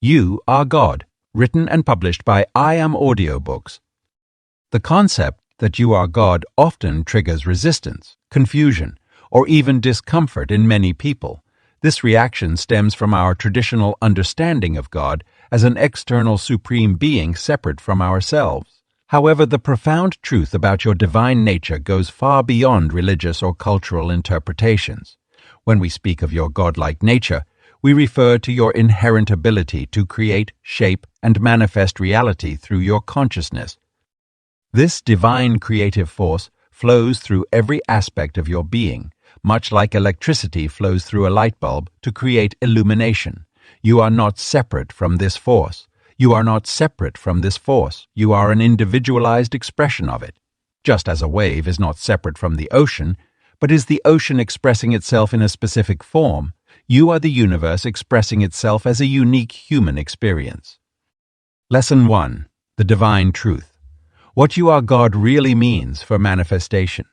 You Are God, written and published by Audiobooks. The concept that you are God often triggers resistance, confusion, or even discomfort in many people. This reaction stems from our traditional understanding of God as an external supreme being separate from ourselves. However, the profound truth about your divine nature goes far beyond religious or cultural interpretations. When we speak of your godlike nature, we refer to your inherent ability to create, shape, and manifest reality through your consciousness. This divine creative force flows through every aspect of your being, much like electricity flows through a light bulb to create illumination. You are not separate from this force. You are not separate from this force. You are an individualized expression of it. Just as a wave is not separate from the ocean, but is the ocean expressing itself in a specific form, you are the universe expressing itself as a unique human experience. Lesson 1. The Divine Truth. What you are God really means for manifestation.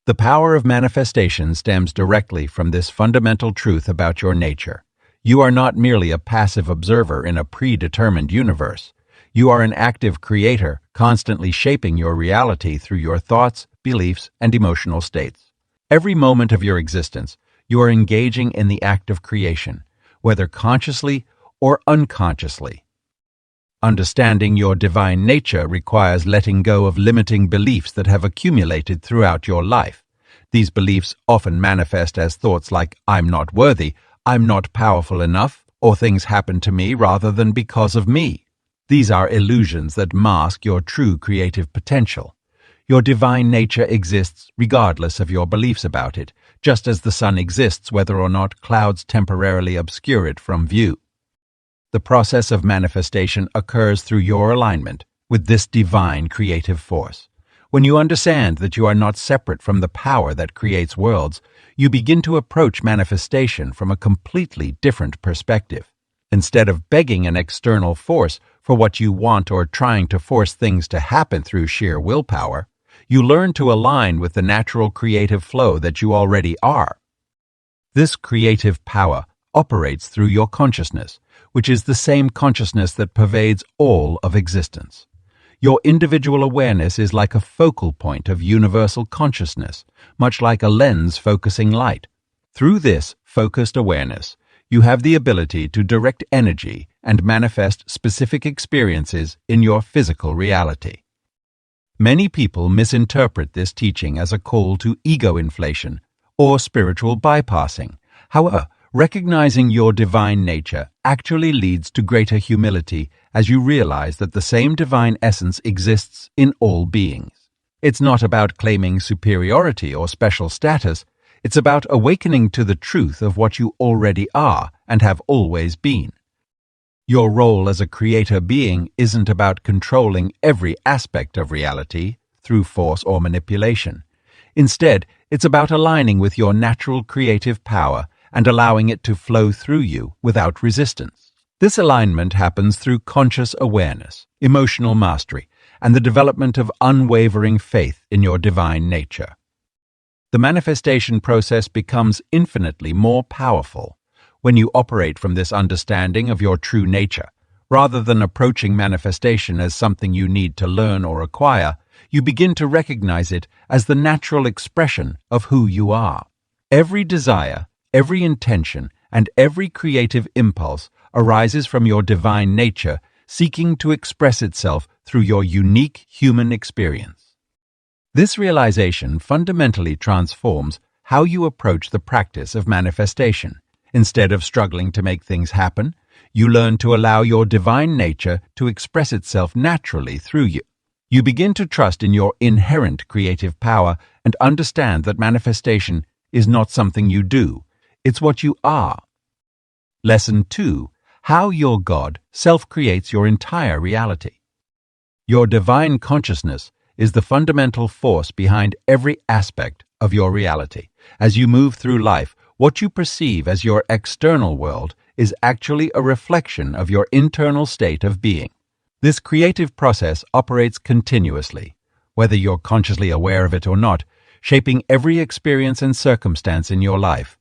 The power of manifestation stems directly from this fundamental truth about your nature. You are not merely a passive observer in a predetermined universe. You are an active creator, constantly shaping your reality through your thoughts, beliefs, and emotional states. Every moment of your existence, you are engaging in the act of creation, whether consciously or unconsciously. Understanding your divine nature requires letting go of limiting beliefs that have accumulated throughout your life. These beliefs often manifest as thoughts like, "I'm not worthy," "I'm not powerful enough," or "things happen to me rather than because of me." These are illusions that mask your true creative potential. Your divine nature exists regardless of your beliefs about it, just as the sun exists whether or not clouds temporarily obscure it from view. The process of manifestation occurs through your alignment with this divine creative force. When you understand that you are not separate from the power that creates worlds, you begin to approach manifestation from a completely different perspective. Instead of begging an external force for what you want or trying to force things to happen through sheer willpower, you learn to align with the natural creative flow that you already are. This creative power operates through your consciousness, which is the same consciousness that pervades all of existence. Your individual awareness is like a focal point of universal consciousness, much like a lens focusing light. Through this focused awareness, you have the ability to direct energy and manifest specific experiences in your physical reality. Many people misinterpret this teaching as a call to ego inflation or spiritual bypassing. However, recognizing your divine nature actually leads to greater humility as you realize that the same divine essence exists in all beings. It's not about claiming superiority or special status. It's about awakening to the truth of what you already are and have always been. Your role as a creator being isn't about controlling every aspect of reality through force or manipulation. Instead, it's about aligning with your natural creative power and allowing it to flow through you without resistance. This alignment happens through conscious awareness, emotional mastery, and the development of unwavering faith in your divine nature. The manifestation process becomes infinitely more powerful when you operate from this understanding of your true nature. Rather than approaching manifestation as something you need to learn or acquire, you begin to recognize it as the natural expression of who you are. Every desire, every intention, and every creative impulse arises from your divine nature, seeking to express itself through your unique human experience. This realization fundamentally transforms how you approach the practice of manifestation. Instead of struggling to make things happen, you learn to allow your divine nature to express itself naturally through you. You begin to trust in your inherent creative power and understand that manifestation is not something you do, it's what you are. Lesson 2. How your God self-creates your entire reality. Your divine consciousness is the fundamental force behind every aspect of your reality. As you move through life, what you perceive as your external world is actually a reflection of your internal state of being. This creative process operates continuously, whether you're consciously aware of it or not, shaping every experience and circumstance in your life.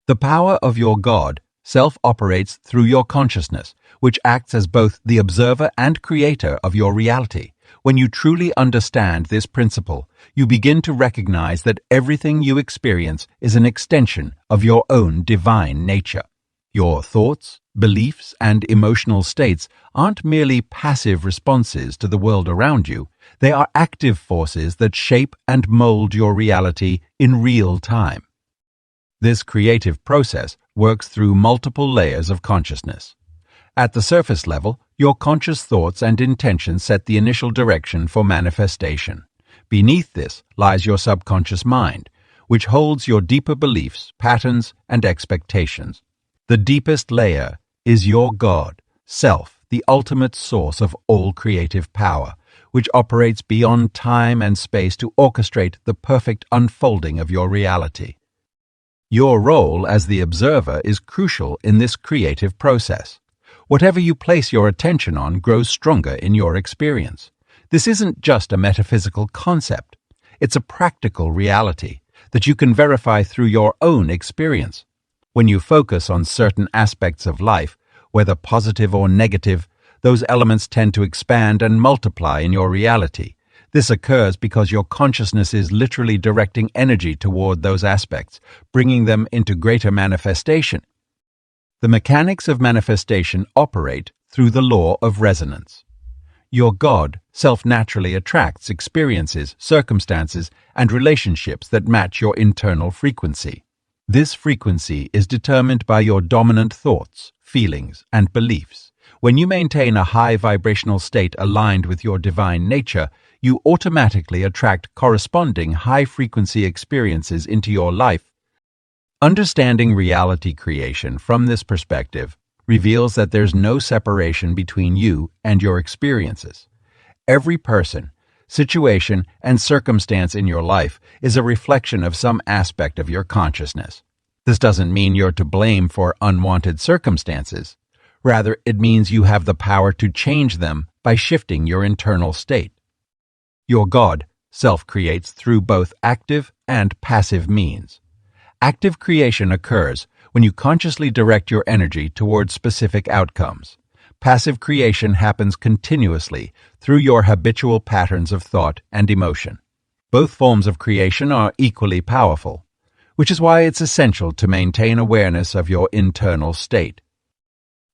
The power of your God self operates through your consciousness, which acts as both the observer and creator of your reality. When you truly understand this principle, you begin to recognize that everything you experience is an extension of your own divine nature. Your thoughts, beliefs, and emotional states aren't merely passive responses to the world around you. They are active forces that shape and mold your reality in real time. This creative process works through multiple layers of consciousness. At the surface level, your conscious thoughts and intentions set the initial direction for manifestation. Beneath this lies your subconscious mind, which holds your deeper beliefs, patterns, and expectations. The deepest layer is your God, self, the ultimate source of all creative power, which operates beyond time and space to orchestrate the perfect unfolding of your reality. Your role as the observer is crucial in this creative process. Whatever you place your attention on grows stronger in your experience. This isn't just a metaphysical concept. It's a practical reality that you can verify through your own experience. When you focus on certain aspects of life, whether positive or negative, those elements tend to expand and multiply in your reality. This occurs because your consciousness is literally directing energy toward those aspects, bringing them into greater manifestation. The mechanics of manifestation operate through the law of resonance. Your God self-naturally attracts experiences, circumstances, and relationships that match your internal frequency. This frequency is determined by your dominant thoughts, feelings, and beliefs. When you maintain a high vibrational state aligned with your divine nature, you automatically attract corresponding high-frequency experiences into your life. Understanding reality creation from this perspective reveals that there's no separation between you and your experiences. Every person, situation, and circumstance in your life is a reflection of some aspect of your consciousness. This doesn't mean you're to blame for unwanted circumstances. Rather, it means you have the power to change them by shifting your internal state. Your God self-creates through both active and passive means. Active creation occurs when you consciously direct your energy towards specific outcomes. Passive creation happens continuously through your habitual patterns of thought and emotion. Both forms of creation are equally powerful, which is why it's essential to maintain awareness of your internal state.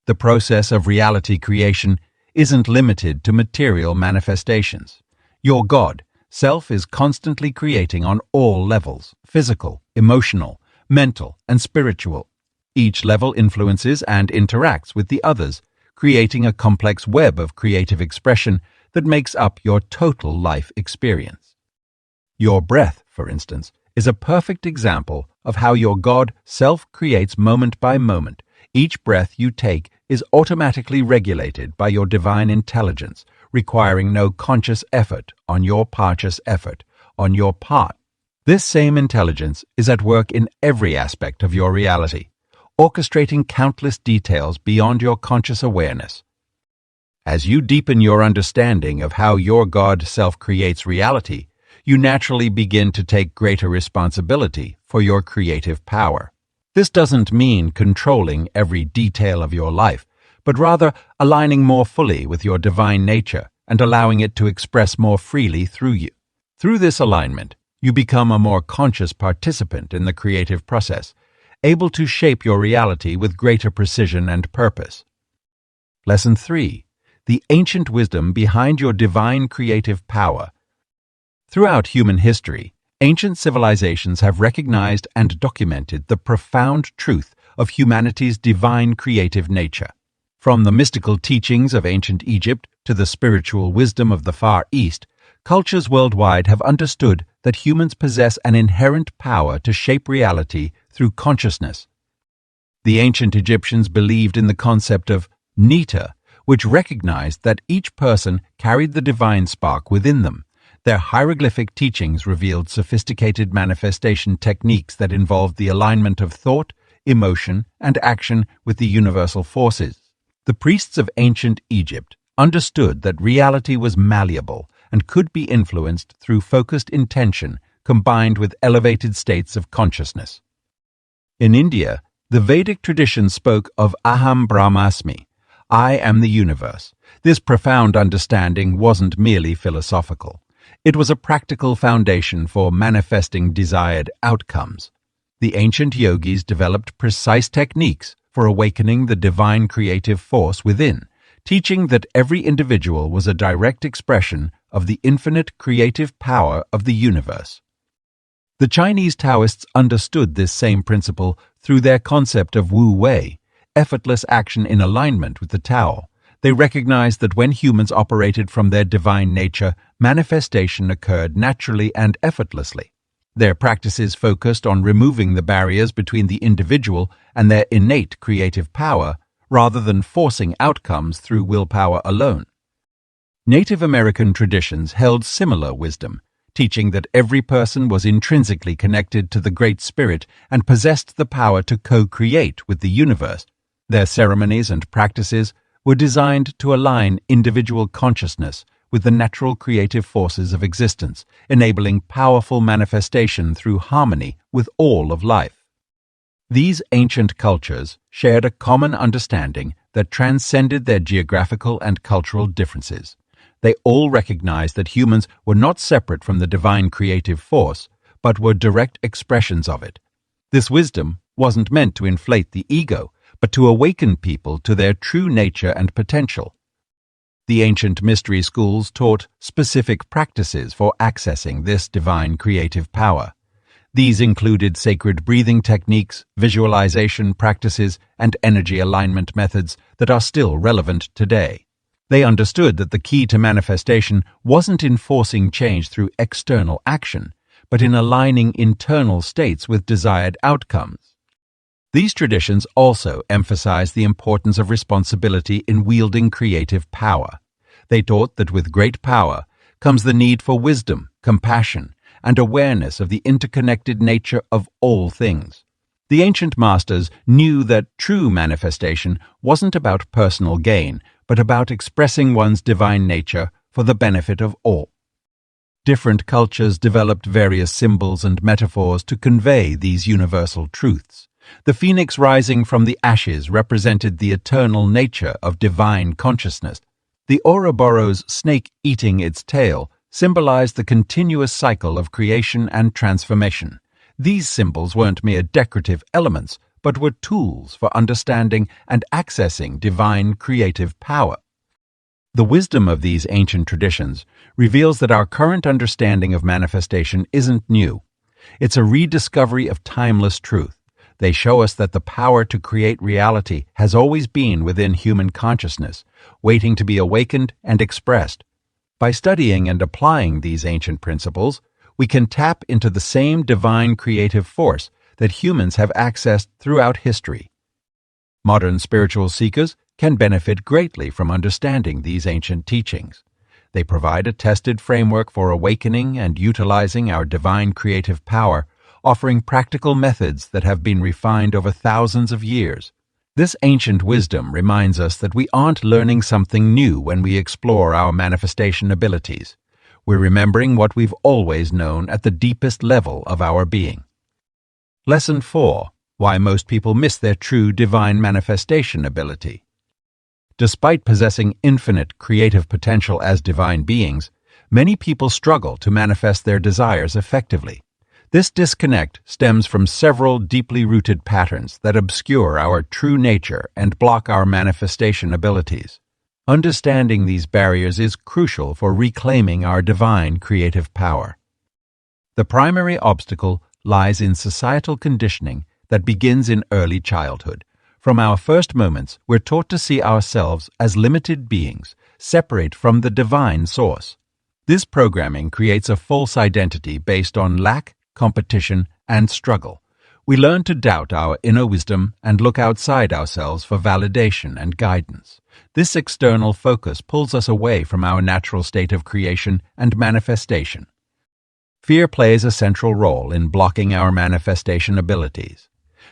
The process of reality creation isn't limited to material manifestations. Your God, self, is constantly creating on all levels: physical, emotional, mental, and spiritual. Each level influences and interacts with the others, creating a complex web of creative expression that makes up your total life experience. Your breath, for instance, is a perfect example of how your God self creates moment by moment. Each breath you take is automatically regulated by your divine intelligence, requiring no conscious effort on your part. This same intelligence is at work in every aspect of your reality, orchestrating countless details beyond your conscious awareness. As you deepen your understanding of how your God self creates reality, you naturally begin to take greater responsibility for your creative power. This doesn't mean controlling every detail of your life, but rather aligning more fully with your divine nature and allowing it to express more freely through you. Through this alignment, you become a more conscious participant in the creative process, able to shape your reality with greater precision and purpose. Lesson 3. The ancient wisdom behind your divine creative power. Throughout human history, ancient civilizations have recognized and documented the profound truth of humanity's divine creative nature. From the mystical teachings of ancient Egypt to the spiritual wisdom of the Far East, cultures worldwide have understood that humans possess an inherent power to shape reality through consciousness. The ancient Egyptians believed in the concept of nita, which recognized that each person carried the divine spark within them. Their hieroglyphic teachings revealed sophisticated manifestation techniques that involved the alignment of thought, emotion, and action with the universal forces. The priests of ancient Egypt understood that reality was malleable and could be influenced through focused intention combined with elevated states of consciousness. In India, The Vedic tradition spoke of Aham Brahmasmi, I am the universe. This profound understanding wasn't merely philosophical. It was a practical foundation for manifesting desired outcomes. The ancient yogis developed precise techniques for awakening the divine creative force within, teaching that every individual was a direct expression of the infinite creative power of the universe. The Chinese Taoists understood this same principle through their concept of Wu Wei, effortless action in alignment with the Tao. They recognized that when humans operated from their divine nature, manifestation occurred naturally and effortlessly. Their practices focused on removing the barriers between the individual and their innate creative power, rather than forcing outcomes through willpower alone. Native American traditions held similar wisdom, teaching that every person was intrinsically connected to the Great Spirit and possessed the power to co-create with the universe. Their ceremonies and practices were designed to align individual consciousness with the natural creative forces of existence, enabling powerful manifestation through harmony with all of life. These ancient cultures shared a common understanding that transcended their geographical and cultural differences. They all recognized that humans were not separate from the divine creative force, but were direct expressions of it. This wisdom wasn't meant to inflate the ego, but to awaken people to their true nature and potential. The ancient mystery schools taught specific practices for accessing this divine creative power. These included sacred breathing techniques, visualization practices, and energy alignment methods that are still relevant today. They understood that the key to manifestation wasn't in forcing change through external action, but in aligning internal states with desired outcomes. These traditions also emphasize the importance of responsibility in wielding creative power. They taught that with great power comes the need for wisdom, compassion, and awareness of the interconnected nature of all things. The ancient masters knew that true manifestation wasn't about personal gain, but about expressing one's divine nature for the benefit of all. Different cultures developed various symbols and metaphors to convey these universal truths. The phoenix rising from the ashes represented the eternal nature of divine consciousness. The Ouroboros snake eating its tail symbolized the continuous cycle of creation and transformation. These symbols weren't mere decorative elements, but were tools for understanding and accessing divine creative power. The wisdom of these ancient traditions reveals that our current understanding of manifestation isn't new. It's a rediscovery of timeless truth. They show us that the power to create reality has always been within human consciousness, waiting to be awakened and expressed. By studying and applying these ancient principles, we can tap into the same divine creative force that humans have accessed throughout history. Modern spiritual seekers can benefit greatly from understanding these ancient teachings. They provide a tested framework for awakening and utilizing our divine creative power, offering practical methods that have been refined over thousands of years. This ancient wisdom reminds us that we aren't learning something new when we explore our manifestation abilities. We're remembering what we've always known at the deepest level of our being. Lesson 4. Why most people miss their true divine manifestation ability. Despite possessing infinite creative potential as divine beings, many people struggle to manifest their desires effectively. This disconnect stems from several deeply rooted patterns that obscure our true nature and block our manifestation abilities. Understanding these barriers is crucial for reclaiming our divine creative power. The primary obstacle lies in societal conditioning that begins in early childhood. From our first moments, we're taught to see ourselves as limited beings, separate from the divine source. This programming creates a false identity based on lack, competition, and struggle. We learn to doubt our inner wisdom and look outside ourselves for validation and guidance. This external focus pulls us away from our natural state of creation and manifestation. Fear plays a central role in blocking our manifestation abilities.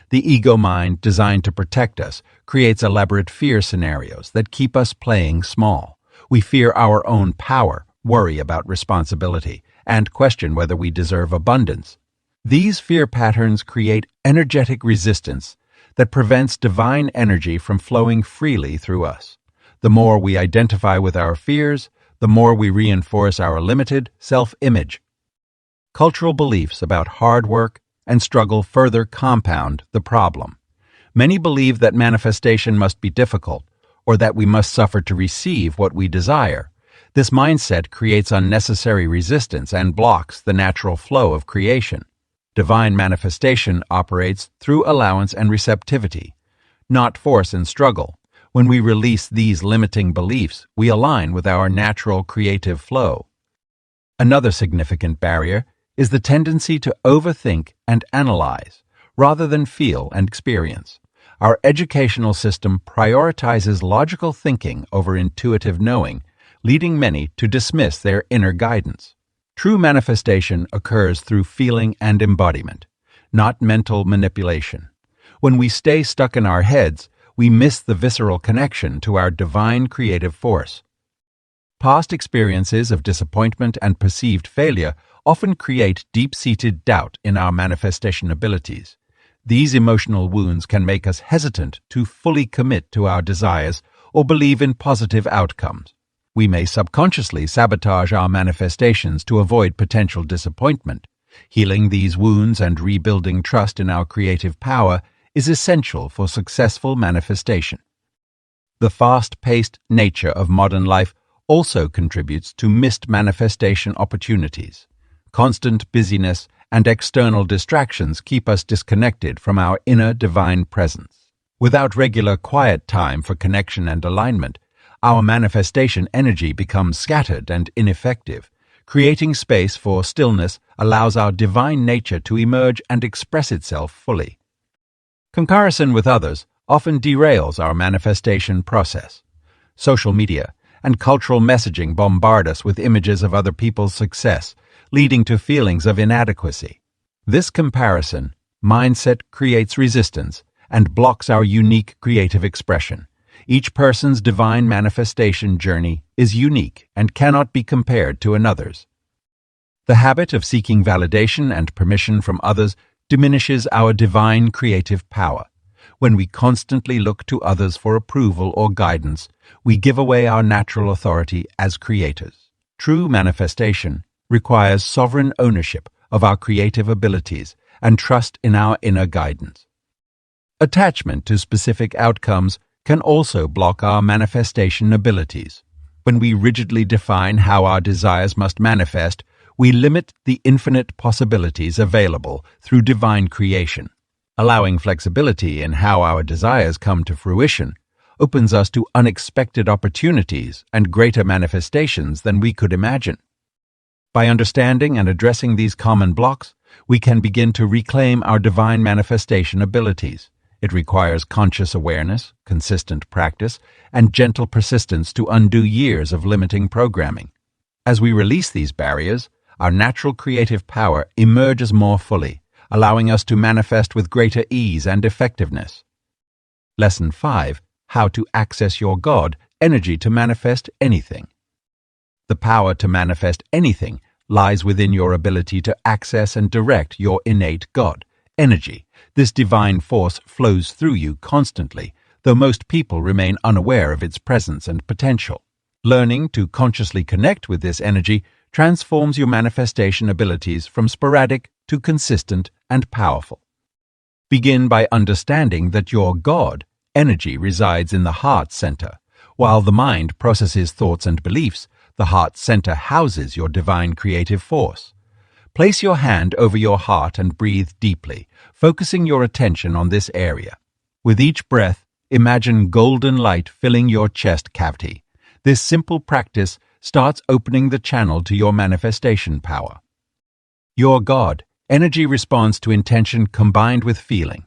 The ego mind, designed to protect us, creates elaborate fear scenarios that keep us playing small. We fear our own power, worry about responsibility, and question whether we deserve abundance. These fear patterns create energetic resistance that prevents divine energy from flowing freely through us. The more we identify with our fears, the more we reinforce our limited self-image. Cultural beliefs about hard work and struggle further compound the problem. Many believe that manifestation must be difficult, or that we must suffer to receive what we desire. This mindset creates unnecessary resistance and blocks the natural flow of creation. Divine manifestation operates through allowance and receptivity, not force and struggle. When we release these limiting beliefs, we align with our natural creative flow. Another significant barrier is the tendency to overthink and analyze, rather than feel and experience. Our educational system prioritizes logical thinking over intuitive knowing, leading many to dismiss their inner guidance. True manifestation occurs through feeling and embodiment, not mental manipulation. When we stay stuck in our heads, we miss the visceral connection to our divine creative force. Past experiences of disappointment and perceived failure often create deep-seated doubt in our manifestation abilities. These emotional wounds can make us hesitant to fully commit to our desires or believe in positive outcomes. We may subconsciously sabotage our manifestations to avoid potential disappointment. Healing these wounds and rebuilding trust in our creative power is essential for successful manifestation. The fast-paced nature of modern life also contributes to missed manifestation opportunities. Constant busyness and external distractions keep us disconnected from our inner divine presence. Without regular quiet time for connection and alignment, our manifestation energy becomes scattered and ineffective. Creating space for stillness allows our divine nature to emerge and express itself fully. Comparison with others often derails our manifestation process. Social media and cultural messaging bombard us with images of other people's success, leading to feelings of inadequacy. This comparison mindset creates resistance and blocks our unique creative expression. Each person's divine manifestation journey is unique and cannot be compared to another's. The habit of seeking validation and permission from others diminishes our divine creative power. When we constantly look to others for approval or guidance, we give away our natural authority as creators. True manifestation requires sovereign ownership of our creative abilities and trust in our inner guidance. Attachment to specific outcomes can also block our manifestation abilities. When we rigidly define how our desires must manifest, we limit the infinite possibilities available through divine creation. Allowing flexibility in how our desires come to fruition opens us to unexpected opportunities and greater manifestations than we could imagine. By understanding and addressing these common blocks, we can begin to reclaim our divine manifestation abilities. It requires conscious awareness, consistent practice, and gentle persistence to undo years of limiting programming. As we release these barriers, our natural creative power emerges more fully, allowing us to manifest with greater ease and effectiveness. Lesson 5. How to access your God energy to manifest anything. The power to manifest anything lies within your ability to access and direct your innate God energy. This divine force flows through you constantly, though most people remain unaware of its presence and potential. Learning to consciously connect with this energy transforms your manifestation abilities from sporadic to consistent and powerful. Begin by understanding that your God energy resides in the heart center. While the mind processes thoughts and beliefs, the heart center houses your divine creative force. Place your hand over your heart and breathe deeply, focusing your attention on this area. With each breath, imagine golden light filling your chest cavity. This simple practice starts opening the channel to your manifestation power. Your God energy responds to intention combined with feeling.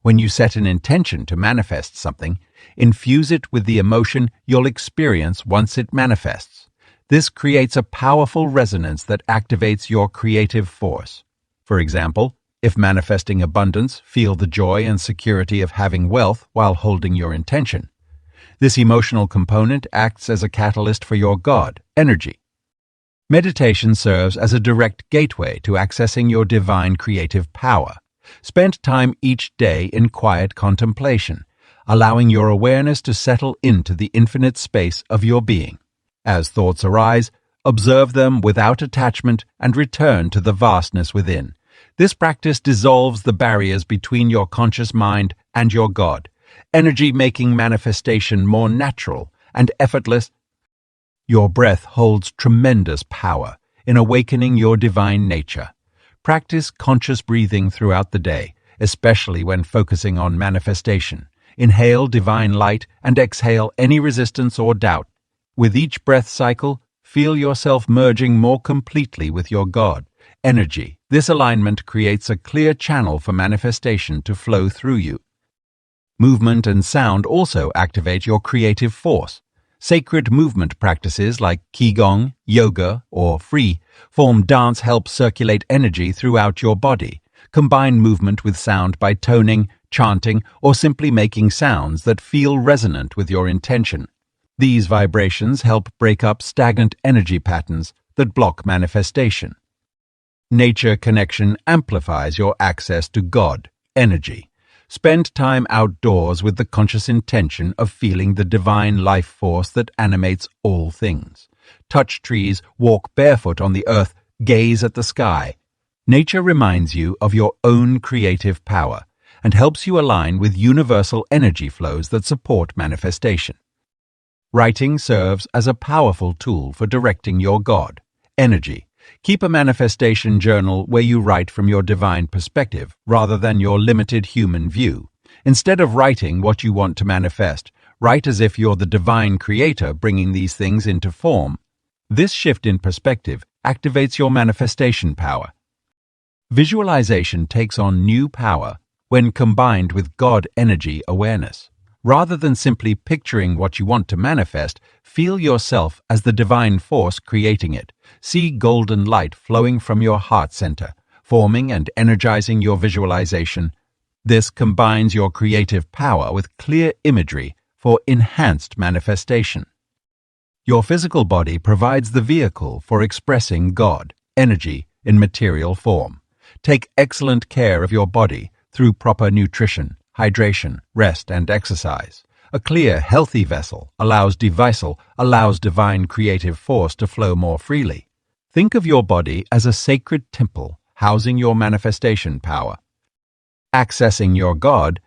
When you set an intention to manifest something, infuse it with the emotion you'll experience once it manifests. This creates a powerful resonance that activates your creative force. For example, if manifesting abundance, feel the joy and security of having wealth while holding your intention. This emotional component acts as a catalyst for your God energy. Meditation serves as a direct gateway to accessing your divine creative power. Spend time each day in quiet contemplation, allowing your awareness to settle into the infinite space of your being. As thoughts arise, observe them without attachment and return to the vastness within. This practice dissolves the barriers between your conscious mind and your God, energy making manifestation more natural and effortless. Your breath holds tremendous power in awakening your divine nature. Practice conscious breathing throughout the day, especially when focusing on manifestation. Inhale divine light and exhale any resistance or doubt. With each breath cycle, feel yourself merging more completely with your God, energy. This alignment creates a clear channel for manifestation to flow through you. Movement and sound also activate your creative force. Sacred movement practices like Qigong, yoga, or free form dance help circulate energy throughout your body. Combine movement with sound by toning, chanting, or simply making sounds that feel resonant with your intention. These vibrations help break up stagnant energy patterns that block manifestation. Nature connection amplifies your access to God, energy. Spend time outdoors with the conscious intention of feeling the divine life force that animates all things. Touch trees, walk barefoot on the earth, gaze at the sky. Nature reminds you of your own creative power and helps you align with universal energy flows that support manifestation. Writing serves as a powerful tool for directing your God, energy. Keep a manifestation journal where you write from your divine perspective rather than your limited human view. Instead of writing what you want to manifest, write as if you're the divine creator bringing these things into form. This shift in perspective activates your manifestation power. Visualization takes on new power when combined with God energy awareness. Rather than simply picturing what you want to manifest, feel yourself as the divine force creating it. See golden light flowing from your heart center, forming and energizing your visualization. This combines your creative power with clear imagery for enhanced manifestation. Your physical body provides the vehicle for expressing God, energy, in material form. Take excellent care of your body through proper nutrition, hydration, rest, and exercise. A clear, healthy vessel allows divine creative force to flow more freely. Think of your body as a sacred temple housing your manifestation power. Accessing your God,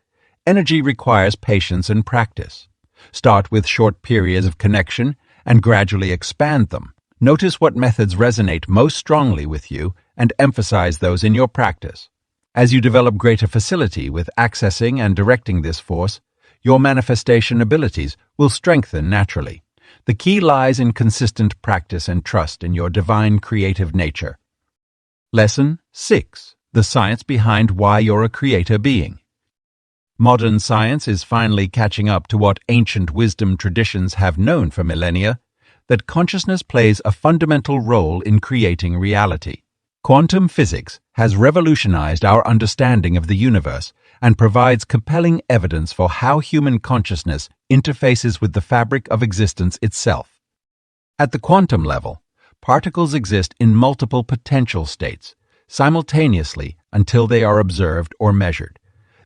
energy requires patience and practice. Start with short periods of connection and gradually expand them. Notice what methods resonate most strongly with you and emphasize those in your practice. As you develop greater facility with accessing and directing this force, your manifestation abilities will strengthen naturally. The key lies in consistent practice and trust in your divine creative nature. Lesson 6. The science behind why you're a creator being. Modern science is finally catching up to what ancient wisdom traditions have known for millennia, that consciousness plays a fundamental role in creating reality. Quantum physics has revolutionized our understanding of the universe and provides compelling evidence for how human consciousness interfaces with the fabric of existence itself. At the quantum level, particles exist in multiple potential states, simultaneously until they are observed or measured.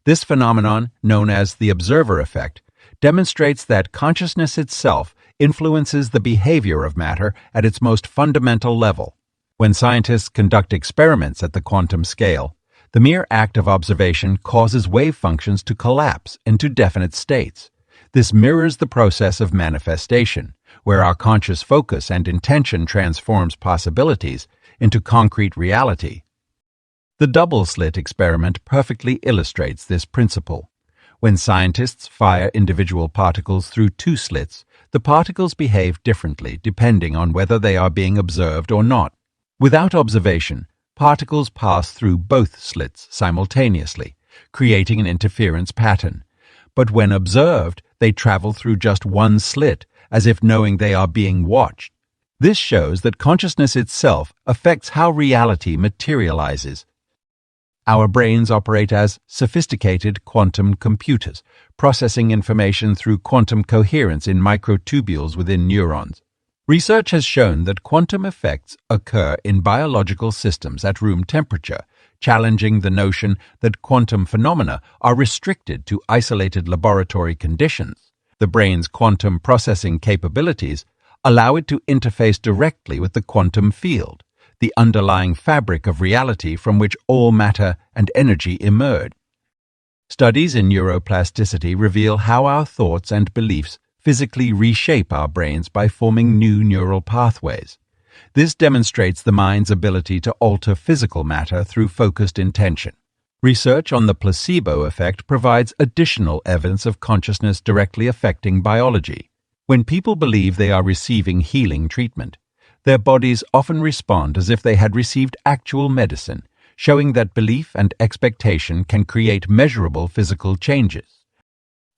This phenomenon, known as the observer effect, demonstrates that consciousness itself influences the behavior of matter at its most fundamental level. When scientists conduct experiments at the quantum scale, the mere act of observation causes wave functions to collapse into definite states. This mirrors the process of manifestation, where our conscious focus and intention transforms possibilities into concrete reality. The double-slit experiment perfectly illustrates this principle. When scientists fire individual particles through two slits, the particles behave differently depending on whether they are being observed or not. Without observation, particles pass through both slits simultaneously, creating an interference pattern. But when observed, they travel through just one slit, as if knowing they are being watched. This shows that consciousness itself affects how reality materializes. Our brains operate as sophisticated quantum computers, processing information through quantum coherence in microtubules within neurons. Research has shown that quantum effects occur in biological systems at room temperature, challenging the notion that quantum phenomena are restricted to isolated laboratory conditions. The brain's quantum processing capabilities allow it to interface directly with the quantum field, the underlying fabric of reality from which all matter and energy emerge. Studies in neuroplasticity reveal how our thoughts and beliefs physically reshape our brains by forming new neural pathways. This demonstrates the mind's ability to alter physical matter through focused intention. Research on the placebo effect provides additional evidence of consciousness directly affecting biology. When people believe they are receiving healing treatment, their bodies often respond as if they had received actual medicine, showing that belief and expectation can create measurable physical changes.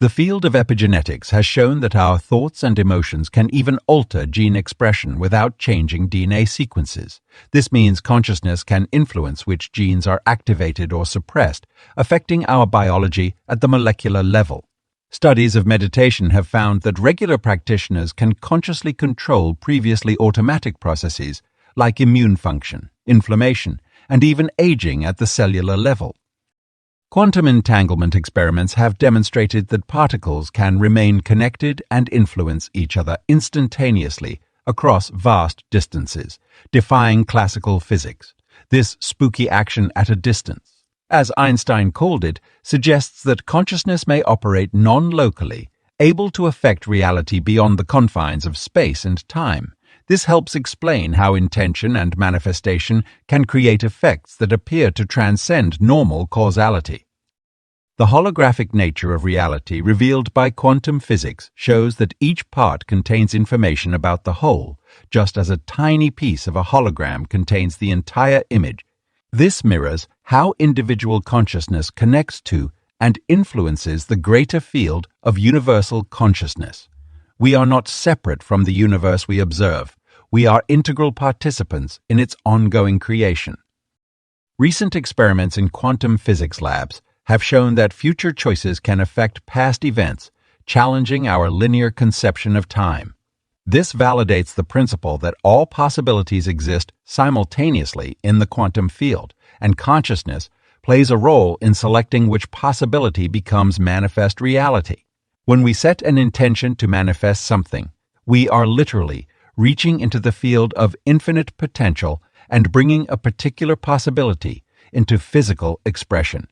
The field of epigenetics has shown that our thoughts and emotions can even alter gene expression without changing DNA sequences. This means consciousness can influence which genes are activated or suppressed, affecting our biology at the molecular level. Studies of meditation have found that regular practitioners can consciously control previously automatic processes like immune function, inflammation, and even aging at the cellular level. Quantum entanglement experiments have demonstrated that particles can remain connected and influence each other instantaneously across vast distances, defying classical physics. This spooky action at a distance, as Einstein called it, suggests that consciousness may operate non-locally, able to affect reality beyond the confines of space and time. This helps explain how intention and manifestation can create effects that appear to transcend normal causality. The holographic nature of reality revealed by quantum physics shows that each part contains information about the whole, just as a tiny piece of a hologram contains the entire image. This mirrors how individual consciousness connects to and influences the greater field of universal consciousness. We are not separate from the universe we observe. We are integral participants in its ongoing creation. Recent experiments in quantum physics labs have shown that future choices can affect past events, challenging our linear conception of time. This validates the principle that all possibilities exist simultaneously in the quantum field, and consciousness plays a role in selecting which possibility becomes manifest reality. When we set an intention to manifest something, we are literally reaching into the field of infinite potential and bringing a particular possibility into physical expression.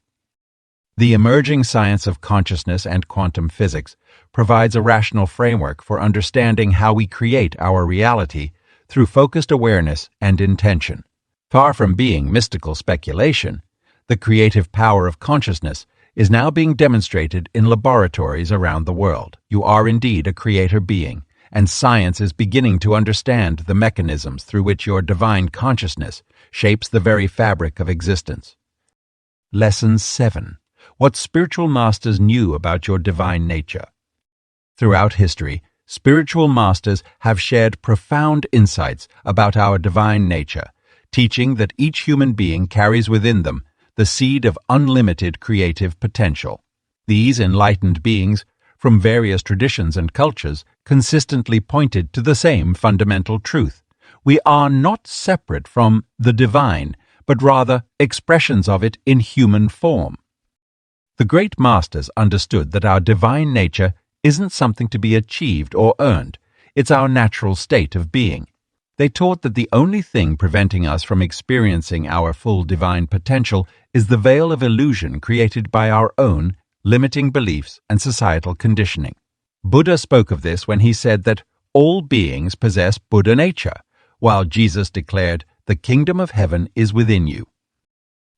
The emerging science of consciousness and quantum physics provides a rational framework for understanding how we create our reality through focused awareness and intention. Far from being mystical speculation, the creative power of consciousness is now being demonstrated in laboratories around the world. You are indeed a creator being, and science is beginning to understand the mechanisms through which your divine consciousness shapes the very fabric of existence. Lesson 7. What spiritual masters knew about your divine nature. Throughout history, spiritual masters have shared profound insights about our divine nature, teaching that each human being carries within them the seed of unlimited creative potential. These enlightened beings, from various traditions and cultures, consistently pointed to the same fundamental truth. We are not separate from the divine, but rather expressions of it in human form. The great masters understood that our divine nature isn't something to be achieved or earned. It's our natural state of being. They taught that the only thing preventing us from experiencing our full divine potential is the veil of illusion created by our own limiting beliefs and societal conditioning. Buddha spoke of this when he said that all beings possess Buddha nature, while Jesus declared, "The kingdom of heaven is within you."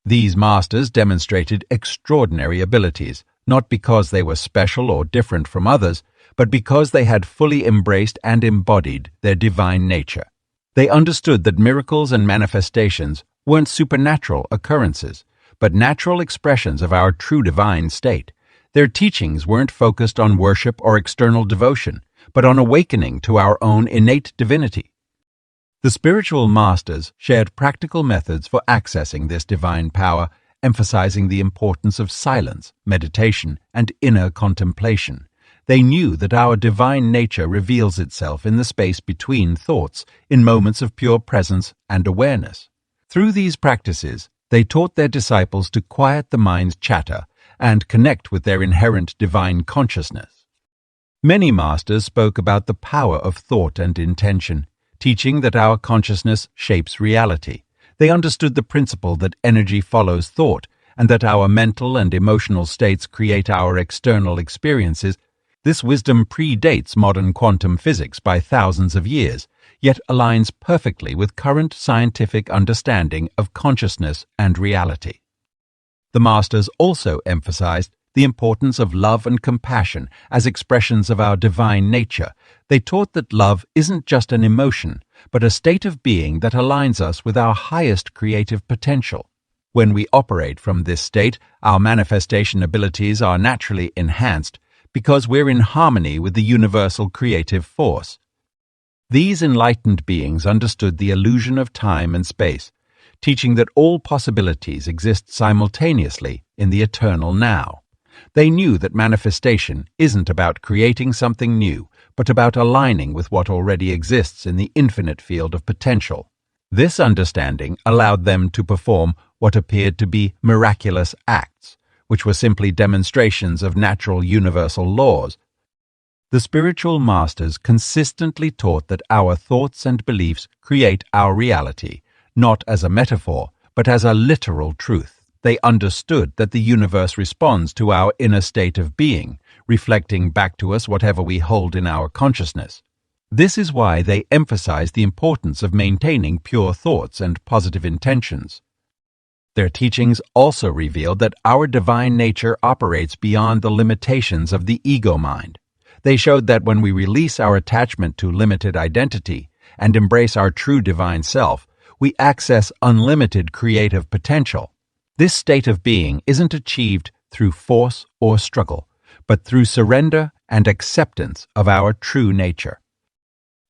These masters demonstrated extraordinary abilities, not because they were special or different from others, but because they had fully embraced and embodied their divine nature. They understood that miracles and manifestations weren't supernatural occurrences, but natural expressions of our true divine state. Their teachings weren't focused on worship or external devotion, but on awakening to our own innate divinity. The spiritual masters shared practical methods for accessing this divine power, emphasizing the importance of silence, meditation, and inner contemplation. They knew that our divine nature reveals itself in the space between thoughts, in moments of pure presence and awareness. Through these practices, they taught their disciples to quiet the mind's chatter and connect with their inherent divine consciousness. Many masters spoke about the power of thought and intention, teaching that our consciousness shapes reality. They understood the principle that energy follows thought, and that our mental and emotional states create our external experiences. This wisdom predates modern quantum physics by thousands of years, yet aligns perfectly with current scientific understanding of consciousness and reality. The masters also emphasized the importance of love and compassion as expressions of our divine nature. They taught that love isn't just an emotion, but a state of being that aligns us with our highest creative potential. When we operate from this state, our manifestation abilities are naturally enhanced because we're in harmony with the universal creative force. These enlightened beings understood the illusion of time and space, teaching that all possibilities exist simultaneously in the eternal now. They knew that manifestation isn't about creating something new, but about aligning with what already exists in the infinite field of potential. This understanding allowed them to perform what appeared to be miraculous acts, which were simply demonstrations of natural universal laws. The spiritual masters consistently taught that our thoughts and beliefs create our reality, not as a metaphor, but as a literal truth. They understood that the universe responds to our inner state of being, reflecting back to us whatever we hold in our consciousness. This is why they emphasize the importance of maintaining pure thoughts and positive intentions. Their teachings also revealed that our divine nature operates beyond the limitations of the ego mind. They showed that when we release our attachment to limited identity and embrace our true divine self, we access unlimited creative potential. This state of being isn't achieved through force or struggle, but through surrender and acceptance of our true nature.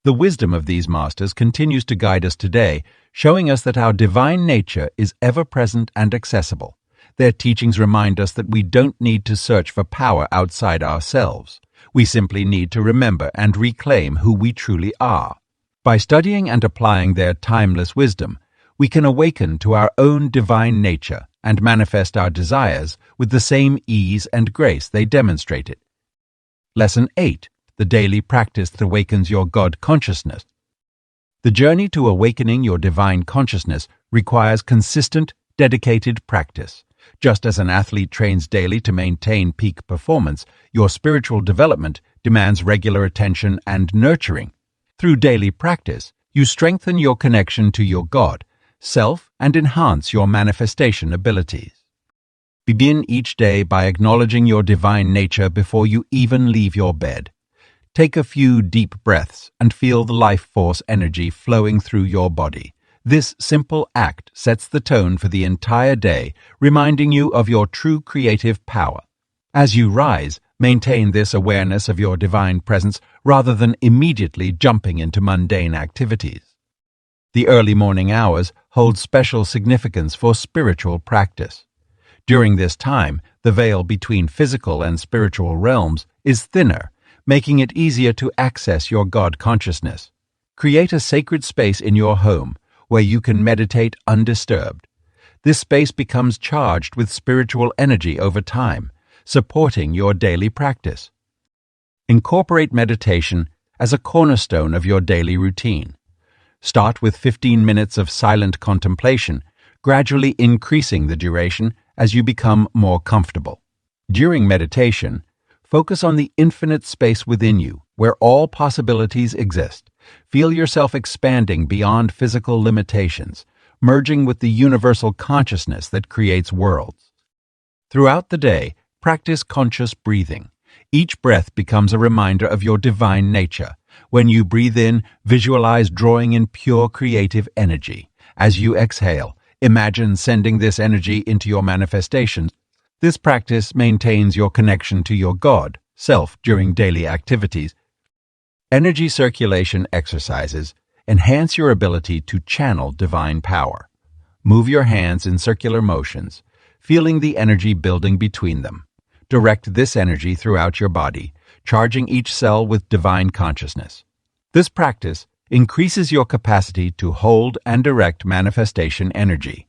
The wisdom of these masters continues to guide us today, showing us that our divine nature is ever-present and accessible. Their teachings remind us that we don't need to search for power outside ourselves. We simply need to remember and reclaim who we truly are. By studying and applying their timeless wisdom, we can awaken to our own divine nature and manifest our desires with the same ease and grace they demonstrated. Lesson 8. The daily practice that awakens your God consciousness. The journey to awakening your divine consciousness requires consistent, dedicated practice. Just as an athlete trains daily to maintain peak performance, your spiritual development demands regular attention and nurturing. Through daily practice, you strengthen your connection to your God, self, and enhance your manifestation abilities. Begin each day by acknowledging your divine nature before you even leave your bed. Take a few deep breaths and feel the life force energy flowing through your body. This simple act sets the tone for the entire day, reminding you of your true creative power. As you rise, maintain this awareness of your divine presence rather than immediately jumping into mundane activities. The early morning hours hold special significance for spiritual practice. During this time, the veil between physical and spiritual realms is thinner, making it easier to access your God consciousness. Create a sacred space in your home where you can meditate undisturbed. This space becomes charged with spiritual energy over time, supporting your daily practice. Incorporate meditation as a cornerstone of your daily routine. Start with 15 minutes of silent contemplation, gradually increasing the duration as you become more comfortable. During meditation, focus on the infinite space within you, where all possibilities exist. Feel yourself expanding beyond physical limitations, merging with the universal consciousness that creates worlds. Throughout the day, practice conscious breathing. Each breath becomes a reminder of your divine nature. When you breathe in, visualize drawing in pure creative energy. As you exhale, imagine sending this energy into your manifestations. This practice maintains your connection to your God, self, during daily activities. Energy circulation exercises enhance your ability to channel divine power. Move your hands in circular motions, feeling the energy building between them. Direct this energy throughout your body, charging each cell with divine consciousness. This practice increases your capacity to hold and direct manifestation energy.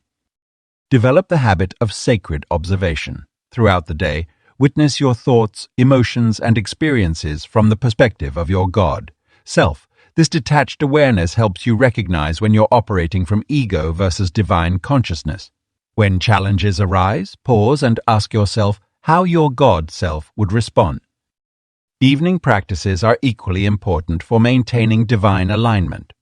Develop the habit of sacred observation. Throughout the day, witness your thoughts, emotions, and experiences from the perspective of your God, self. This detached awareness helps you recognize when you're operating from ego versus divine consciousness. When challenges arise, pause and ask yourself how your God self would respond. Evening practices are equally important for maintaining divine alignment.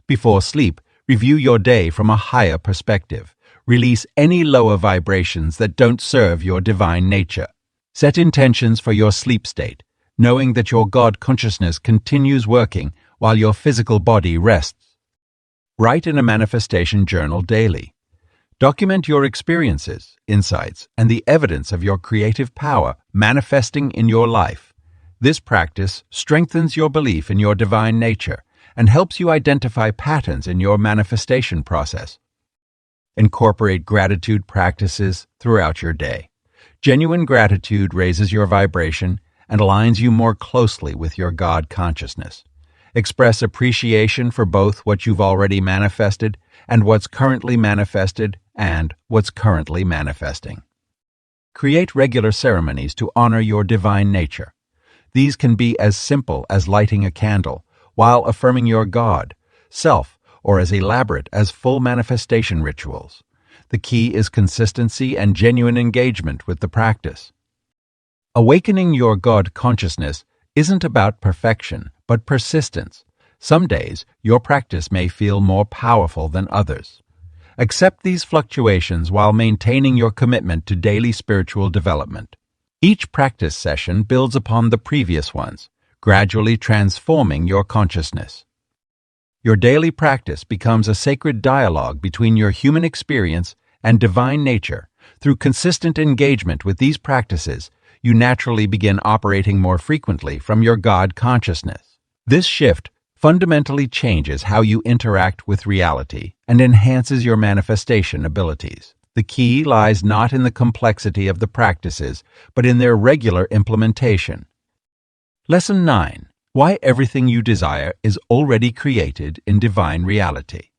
Before sleep, review your day from a higher perspective. Release any lower vibrations that don't serve your divine nature. Set intentions for your sleep state, knowing that your God consciousness continues working while your physical body rests. Write in a manifestation journal daily. Document your experiences, insights, and the evidence of your creative power manifesting in your life. This practice strengthens your belief in your divine nature and helps you identify patterns in your manifestation process. Incorporate gratitude practices throughout your day. Genuine gratitude raises your vibration and aligns you more closely with your God consciousness. Express appreciation for both what you've already manifested and what's currently manifested and what's currently manifesting. Create regular ceremonies to honor your divine nature. These can be as simple as lighting a candle while affirming your God, self, or as elaborate as full manifestation rituals. The key is consistency and genuine engagement with the practice. Awakening your God consciousness isn't about perfection, but persistence. Some days, your practice may feel more powerful than others. Accept these fluctuations while maintaining your commitment to daily spiritual development. Each practice session builds upon the previous ones, gradually transforming your consciousness. Your daily practice becomes a sacred dialogue between your human experience and divine nature. Through consistent engagement with these practices, you naturally begin operating more frequently from your God consciousness. This shift fundamentally changes how you interact with reality and enhances your manifestation abilities. The key lies not in the complexity of the practices, but in their regular implementation. Lesson 9. Why everything you desire is already created in divine reality.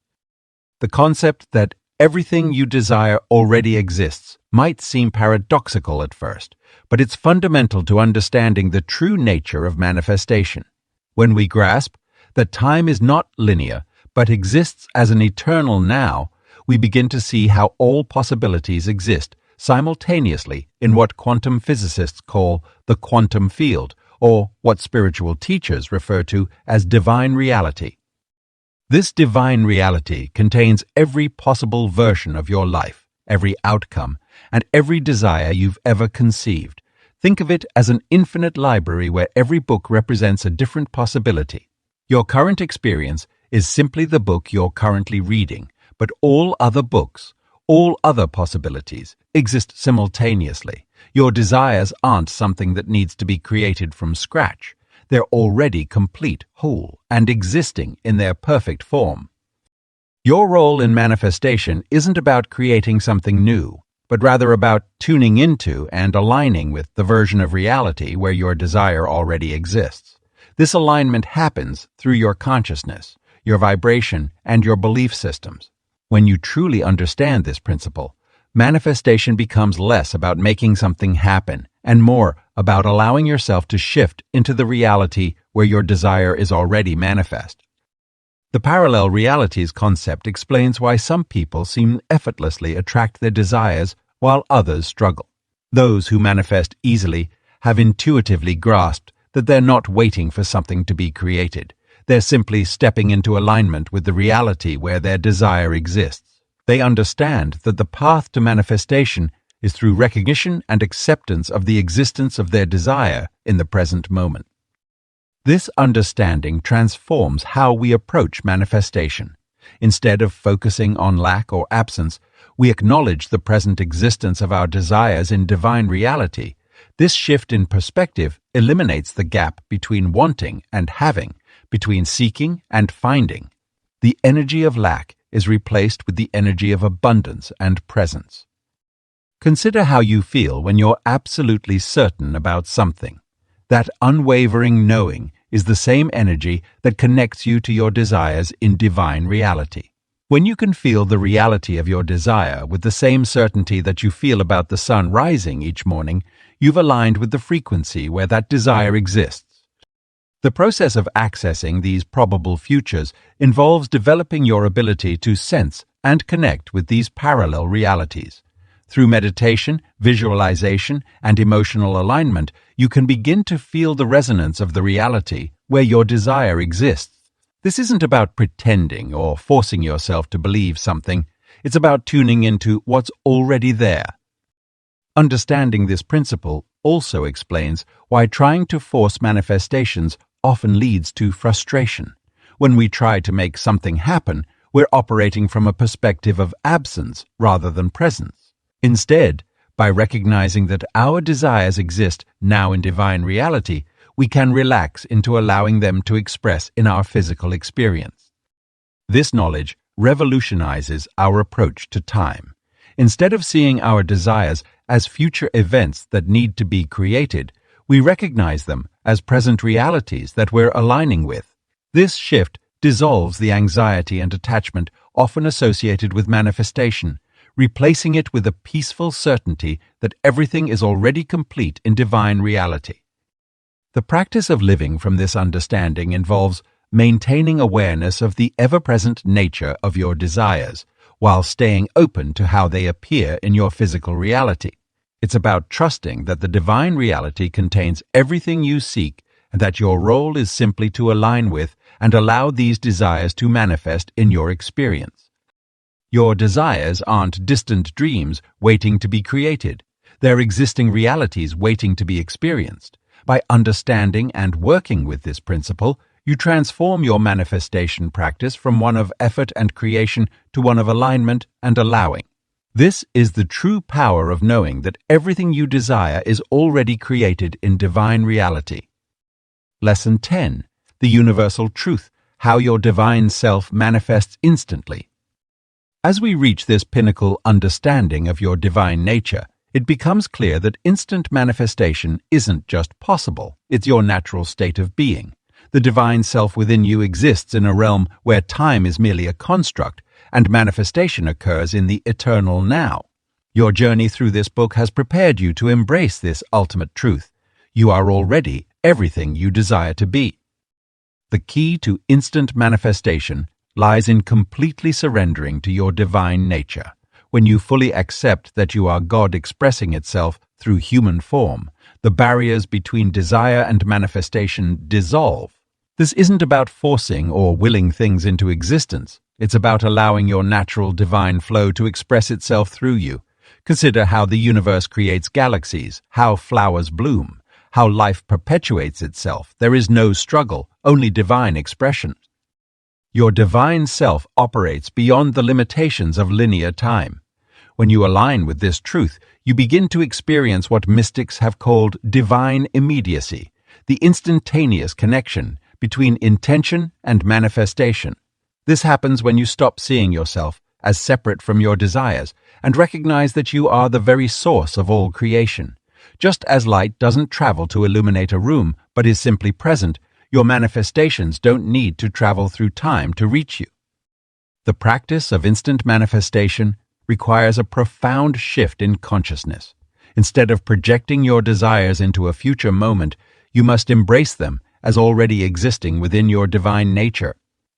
The concept that everything you desire already exists might seem paradoxical at first, but it's fundamental to understanding the true nature of manifestation. When we grasp that time is not linear, but exists as an eternal now, we begin to see how all possibilities exist simultaneously in what quantum physicists call the quantum field, or what spiritual teachers refer to as divine reality. This divine reality contains every possible version of your life, every outcome, and every desire you've ever conceived. Think of it as an infinite library where every book represents a different possibility. Your current experience is simply the book you're currently reading, but all other books, all other possibilities, exist simultaneously. Your desires aren't something that needs to be created from scratch. They're already complete, whole, and existing in their perfect form. Your role in manifestation isn't about creating something new, but rather about tuning into and aligning with the version of reality where your desire already exists. This alignment happens through your consciousness, your vibration, and your belief systems. When you truly understand this principle, manifestation becomes less about making something happen and more about allowing yourself to shift into the reality where your desire is already manifest. The parallel realities concept explains why some people seem effortlessly attract their desires while others struggle. Those who manifest easily have intuitively grasped that they're not waiting for something to be created. They're simply stepping into alignment with the reality where their desire exists. They understand that the path to manifestation is through recognition and acceptance of the existence of their desire in the present moment. This understanding transforms how we approach manifestation. Instead of focusing on lack or absence, we acknowledge the present existence of our desires in divine reality. This shift in perspective eliminates the gap between wanting and having, between seeking and finding. The energy of lack is replaced with the energy of abundance and presence. Consider how you feel when you're absolutely certain about something. That unwavering knowing is the same energy that connects you to your desires in divine reality. When you can feel the reality of your desire with the same certainty that you feel about the sun rising each morning, you've aligned with the frequency where that desire exists. The process of accessing these probable futures involves developing your ability to sense and connect with these parallel realities. Through meditation, visualization, and emotional alignment, you can begin to feel the resonance of the reality where your desire exists. This isn't about pretending or forcing yourself to believe something. It's about tuning into what's already there. Understanding this principle also explains why trying to force manifestations often leads to frustration. When we try to make something happen, we're operating from a perspective of absence rather than presence. Instead, by recognizing that our desires exist now in divine reality, we can relax into allowing them to express in our physical experience. This knowledge revolutionizes our approach to time. Instead of seeing our desires as future events that need to be created, we recognize them as present realities that we're aligning with. This shift dissolves the anxiety and attachment often associated with manifestation, replacing it with a peaceful certainty that everything is already complete in divine reality. The practice of living from this understanding involves maintaining awareness of the ever-present nature of your desires, while staying open to how they appear in your physical reality. It's about trusting that the divine reality contains everything you seek and that your role is simply to align with and allow these desires to manifest in your experience. Your desires aren't distant dreams waiting to be created. They're existing realities waiting to be experienced. By understanding and working with this principle, you transform your manifestation practice from one of effort and creation to one of alignment and allowing. This is the true power of knowing that everything you desire is already created in divine reality. Lesson 10. The Universal Truth, How Your Divine Self Manifests Instantly. As we reach this pinnacle understanding of your divine nature, it becomes clear that instant manifestation isn't just possible, it's your natural state of being. The divine self within you exists in a realm where time is merely a construct, and manifestation occurs in the eternal now. Your journey through this book has prepared you to embrace this ultimate truth. You are already everything you desire to be. The key to instant manifestation lies in completely surrendering to your divine nature. When you fully accept that you are God expressing itself through human form, the barriers between desire and manifestation dissolve. This isn't about forcing or willing things into existence. It's about allowing your natural divine flow to express itself through you. Consider how the universe creates galaxies, how flowers bloom, how life perpetuates itself. There is no struggle, only divine expression. Your divine self operates beyond the limitations of linear time. When you align with this truth, you begin to experience what mystics have called divine immediacy, the instantaneous connection between intention and manifestation. This happens when you stop seeing yourself as separate from your desires and recognize that you are the very source of all creation. Just as light doesn't travel to illuminate a room but is simply present, your manifestations don't need to travel through time to reach you. The practice of instant manifestation requires a profound shift in consciousness. Instead of projecting your desires into a future moment, you must embrace them as already existing within your divine nature.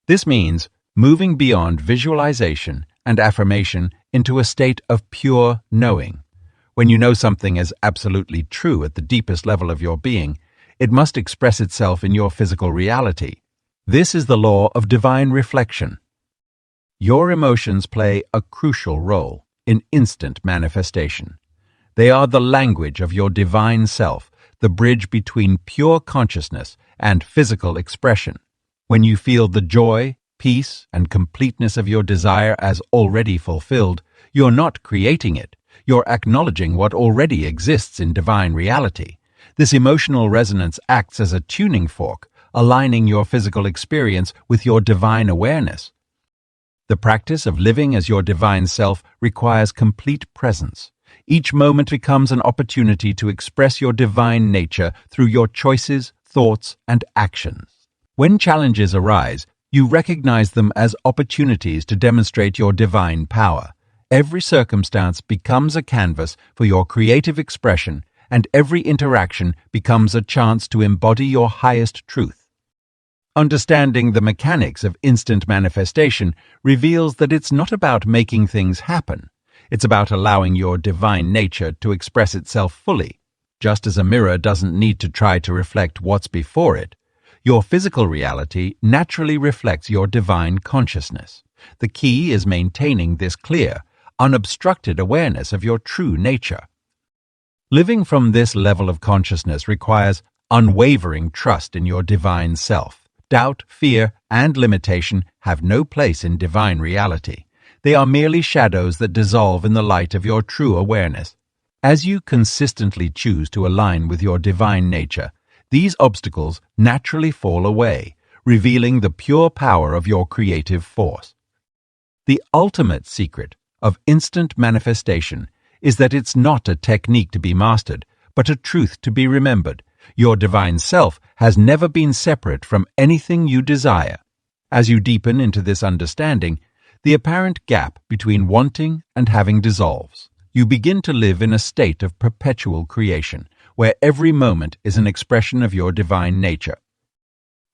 This means moving beyond visualization and affirmation into a state of pure knowing. When you know something is absolutely true at the deepest level of your being, it must express itself in your physical reality. This is the law of divine reflection. Your emotions play a crucial role in instant manifestation. They are the language of your divine self, the bridge between pure consciousness and physical expression. When you feel the joy, peace, and completeness of your desire as already fulfilled, you're not creating it. You're acknowledging what already exists in divine reality. This emotional resonance acts as a tuning fork, aligning your physical experience with your divine awareness. The practice of living as your divine self requires complete presence. Each moment becomes an opportunity to express your divine nature through your choices, thoughts, and actions. When challenges arise, you recognize them as opportunities to demonstrate your divine power. Every circumstance becomes a canvas for your creative expression, and every interaction becomes a chance to embody your highest truth. Understanding the mechanics of instant manifestation reveals that it's not about making things happen. It's about allowing your divine nature to express itself fully. Just as a mirror doesn't need to try to reflect what's before it, your physical reality naturally reflects your divine consciousness. The key is maintaining this clear, unobstructed awareness of your true nature. Living from this level of consciousness requires unwavering trust in your divine self. Doubt, fear, and limitation have no place in divine reality. They are merely shadows that dissolve in the light of your true awareness. As you consistently choose to align with your divine nature, these obstacles naturally fall away, revealing the pure power of your creative force. The ultimate secret of instant manifestation is that it's not a technique to be mastered, but a truth to be remembered. Your divine self has never been separate from anything you desire. As you deepen into this understanding, the apparent gap between wanting and having dissolves. You begin to live in a state of perpetual creation, where every moment is an expression of your divine nature.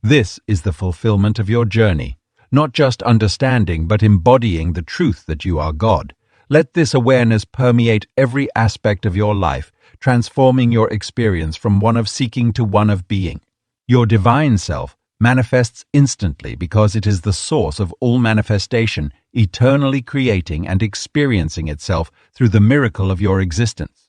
This is the fulfillment of your journey, not just understanding but embodying the truth that you are God. Let this awareness permeate every aspect of your life, transforming your experience from one of seeking to one of being. Your divine self manifests instantly because it is the source of all manifestation, eternally creating and experiencing itself through the miracle of your existence.